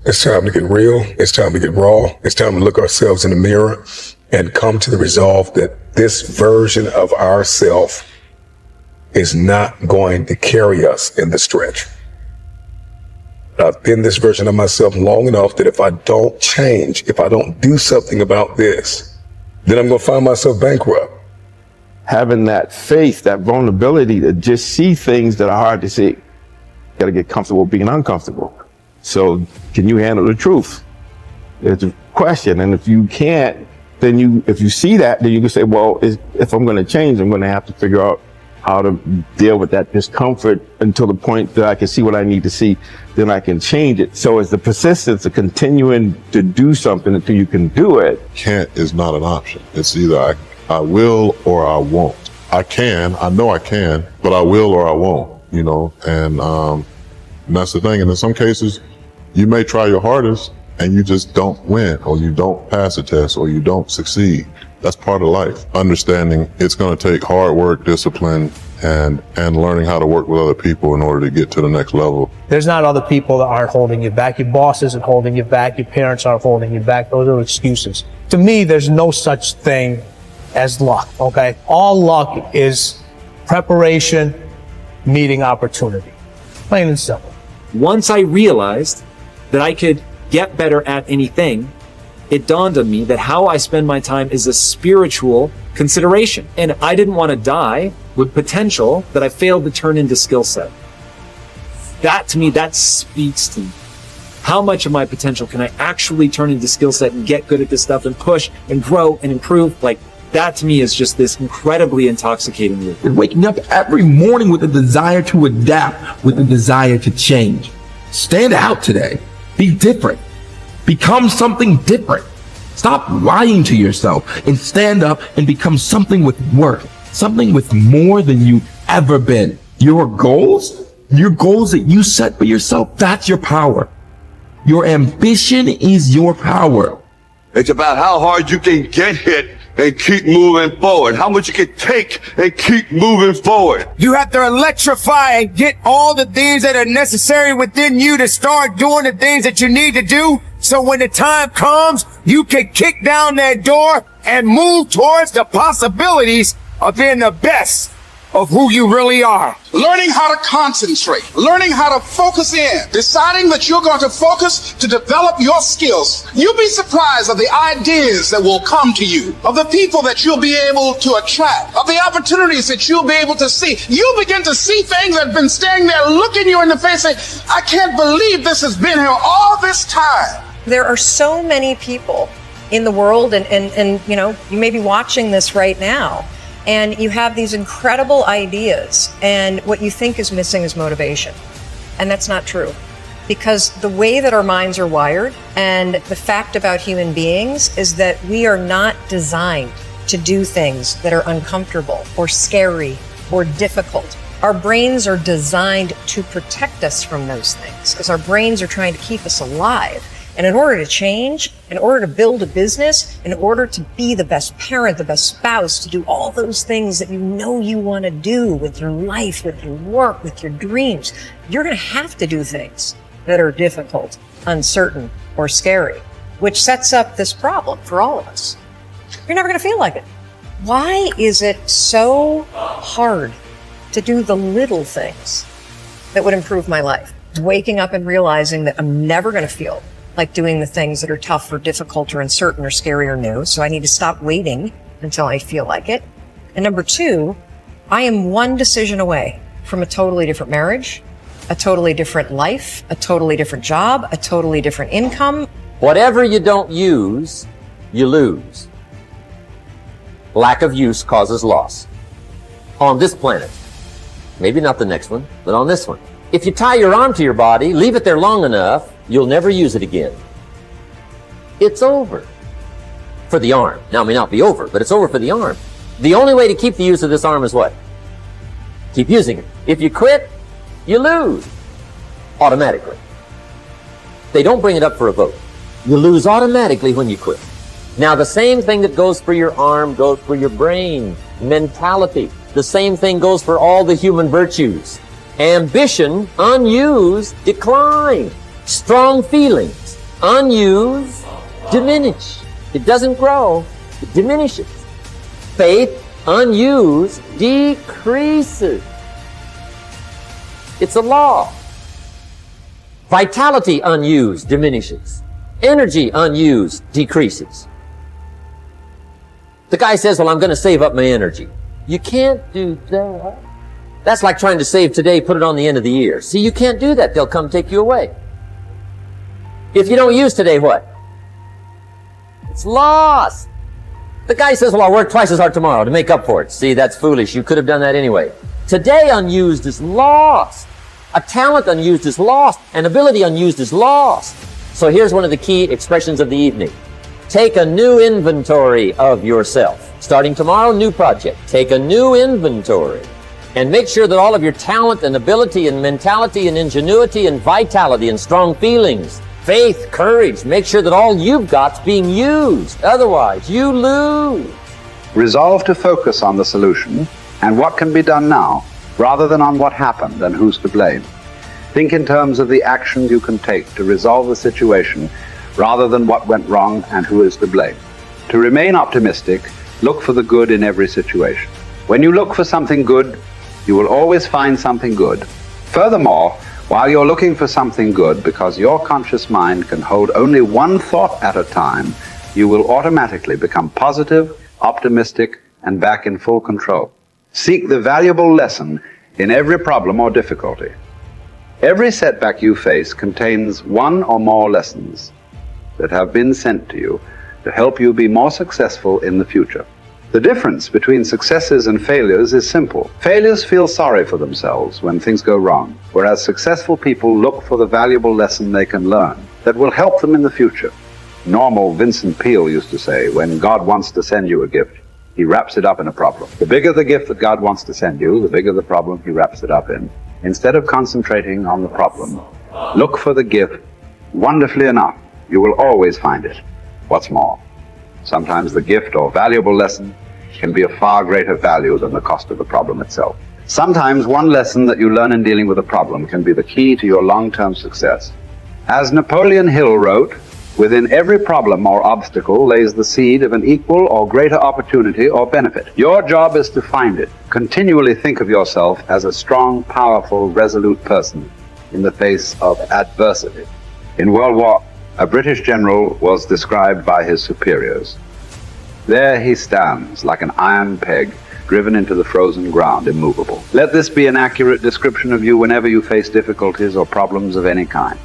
It's time to get real. It's time to get raw. It's time to look ourselves in the mirror and come to the resolve that this version of ourself is not going to carry us in the stretch. I've been this version of myself long enough that if I don't change, if I don't do something about this, then I'm going to find myself bankrupt. Having that faith, that vulnerability to just see things that are hard to see. Got to get comfortable being uncomfortable. So can you handle the truth? It's a question. And if you can't, then if you see that, then you can say, well, if I'm going to change, I'm going to have to figure out how to deal with that discomfort until the point that I can see what I need to see, then I can change it. So it's the persistence of continuing to do something until you can do it. Can't is not an option. It's either I will or I won't. I know I can, but I will or I won't, and that's the thing. And in some cases, you may try your hardest and you just don't win, or you don't pass a test, or you don't succeed. That's part of life. Understanding it's going to take hard work, discipline, and learning how to work with other people in order to get to the next level. There's not other people that aren't holding you back. Your boss isn't holding you back. Your parents aren't holding you back. Those are excuses. To me, there's no such thing as luck, okay? All luck is preparation meeting opportunity. Plain and simple. Once I realized that I could get better at anything, it dawned on me that how I spend my time is a spiritual consideration. And I didn't want to die with potential that I failed to turn into skill set. That, to me, that speaks to me. How much of my potential can I actually turn into skill set and get good at this stuff and push and grow and improve? Like, that to me is just this incredibly intoxicating loop. Waking up every morning with a desire to adapt, with a desire to change. Stand out today. Be different. Become something different. Stop lying to yourself and stand up and become something with worth, something with more than you've ever been. Your goals that you set for yourself, that's your power. Your ambition is your power. It's about how hard you can get hit and keep moving forward. How much you can take and keep moving forward. You have to electrify and get all the things that are necessary within you to start doing the things that you need to do. So when the time comes, you can kick down that door and move towards the possibilities of being the best of who you really are. Learning how to concentrate, learning how to focus in, deciding that you're going to focus to develop your skills. You'll be surprised of the ideas that will come to you, of the people that you'll be able to attract, of the opportunities that you'll be able to see. You'll begin to see things that have been standing there looking you in the face saying, I can't believe this has been here all this time. There are so many people in the world and you may be watching this right now, and you have these incredible ideas, and what you think is missing is motivation. And that's not true. Because the way that our minds are wired, and the fact about human beings, is that we are not designed to do things that are uncomfortable or scary or difficult. Our brains are designed to protect us from those things, because our brains are trying to keep us alive. And in order to change, in order to build a business, in order to be the best parent, the best spouse, to do all those things that you know you want to do with your life, with your work, with your dreams, you're going to have to do things that are difficult, uncertain, or scary, which sets up this problem for all of us. You're never going to feel like it. Why is it so hard to do the little things that would improve my life? Waking up and realizing that I'm never going to feel like doing the things that are tough or difficult or uncertain or scary or new. So I need to stop waiting until I feel like it. And number two, I am one decision away from a totally different marriage, a totally different life, a totally different job, a totally different income. Whatever you don't use, you lose. Lack of use causes loss. On this planet. Maybe not the next one, but on this one. If you tie your arm to your body, leave it there long enough, you'll never use it again. It's over. For the arm. Now, it may not be over, but it's over for the arm. The only way to keep the use of this arm is what? Keep using it. If you quit, you lose. Automatically. They don't bring it up for a vote. You lose automatically when you quit. Now, the same thing that goes for your arm goes for your brain, mentality. The same thing goes for all the human virtues. Ambition, unused, decline. Strong feelings, unused, diminish. It doesn't grow, it diminishes. Faith, unused, decreases. It's a law. Vitality, unused, diminishes. Energy, unused, decreases. The guy says, well, I'm going to save up my energy. You can't do that. That's like trying to save today, put it on the end of the year. See, you can't do that. They'll come take you away. If you don't use today, what? It's lost. The guy says, well, I'll work twice as hard tomorrow to make up for it. See, that's foolish. You could have done that anyway. Today unused is lost. A talent unused is lost. An ability unused is lost. So here's one of the key expressions of the evening. Take a new inventory of yourself. Starting tomorrow, new project. Take a new inventory and make sure that all of your talent and ability and mentality and ingenuity and vitality and strong feelings, faith, courage, make sure that all you've got's being used. Otherwise, you lose. Resolve to focus on the solution and what can be done now, rather than on what happened and who's to blame. Think in terms of the actions you can take to resolve the situation, rather than what went wrong and who is to blame. To remain optimistic, look for the good in every situation. When you look for something good, you will always find something good. Furthermore, while you're looking for something good, because your conscious mind can hold only one thought at a time, you will automatically become positive, optimistic, and back in full control. Seek the valuable lesson in every problem or difficulty. Every setback you face contains one or more lessons that have been sent to you to help you be more successful in the future. The difference between successes and failures is simple. Failures feel sorry for themselves when things go wrong, whereas successful people look for the valuable lesson they can learn that will help them in the future. Normal Vincent Peale used to say, when God wants to send you a gift, he wraps it up in a problem. The bigger the gift that God wants to send you, the bigger the problem he wraps it up in. Instead of concentrating on the problem, look for the gift. Wonderfully enough, you will always find it. What's more, sometimes the gift or valuable lesson can be of far greater value than the cost of the problem itself. Sometimes one lesson that you learn in dealing with a problem can be the key to your long-term success. As Napoleon Hill wrote, within every problem or obstacle lays the seed of an equal or greater opportunity or benefit. Your job is to find it. Continually think of yourself as a strong, powerful, resolute person in the face of adversity. In World War, a British general was described by his superiors. There he stands like an iron peg driven into the frozen ground, immovable. Let this be an accurate description of you whenever you face difficulties or problems of any kind.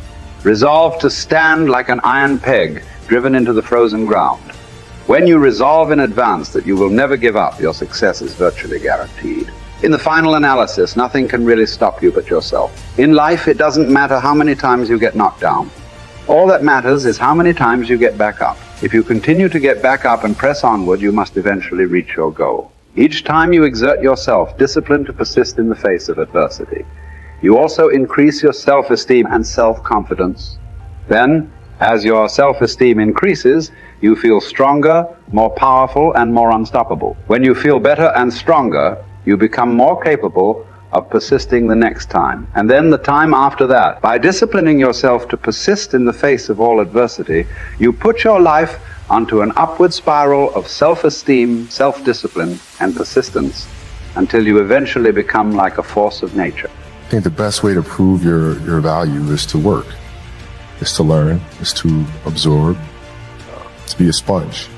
Resolve to stand like an iron peg driven into the frozen ground. When you resolve in advance that you will never give up, your success is virtually guaranteed. In the final analysis, nothing can really stop you but yourself. In life, it doesn't matter how many times you get knocked down. All that matters is how many times you get back up. If you continue to get back up and press onward, you must eventually reach your goal. Each time you exert yourself, discipline to persist in the face of adversity, you also increase your self-esteem and self-confidence. Then, as your self-esteem increases, you feel stronger, more powerful, and more unstoppable. When you feel better and stronger, you become more capable of persisting the next time, and then the time after that. By disciplining yourself to persist in the face of all adversity, you put your life onto an upward spiral of self-esteem, self-discipline, and persistence until you eventually become like a force of nature. I think the best way to prove your value is to work, is to learn, is to absorb, to be a sponge.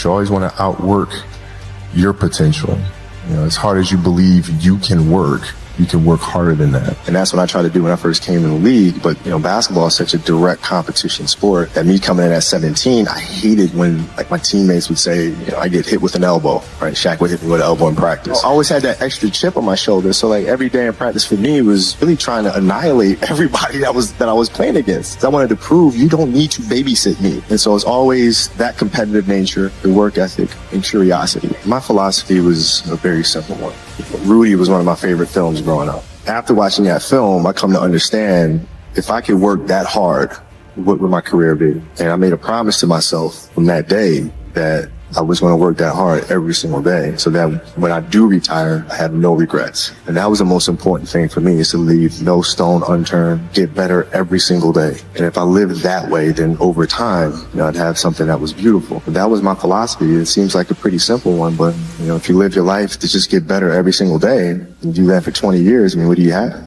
You always want to outwork your potential. You know, as hard as you believe you can work harder than that. And that's what I tried to do when I first came in the league. But, you know, basketball is such a direct competition sport that me coming in at 17, I hated when, like, my teammates would say, you know, I get hit with an elbow, right? Shaq would hit me with an elbow in practice. I always had that extra chip on my shoulder. So, like, every day in practice for me was really trying to annihilate everybody that I was playing against. I wanted to prove you don't need to babysit me. And so it's always that competitive nature, the work ethic, and curiosity. My philosophy was a very simple one. Rudy was one of my favorite films growing up. After watching that film, I come to understand if I could work that hard, what would my career be? And I made a promise to myself from that day that I was going to work that hard every single day so that when I do retire, I have no regrets. And that was the most important thing for me, is to leave no stone unturned, get better every single day. And if I lived that way, then over time, I'd have something that was beautiful. But that was my philosophy. It seems like a pretty simple one, but if you live your life to just get better every single day and do that for 20 years, what do you have?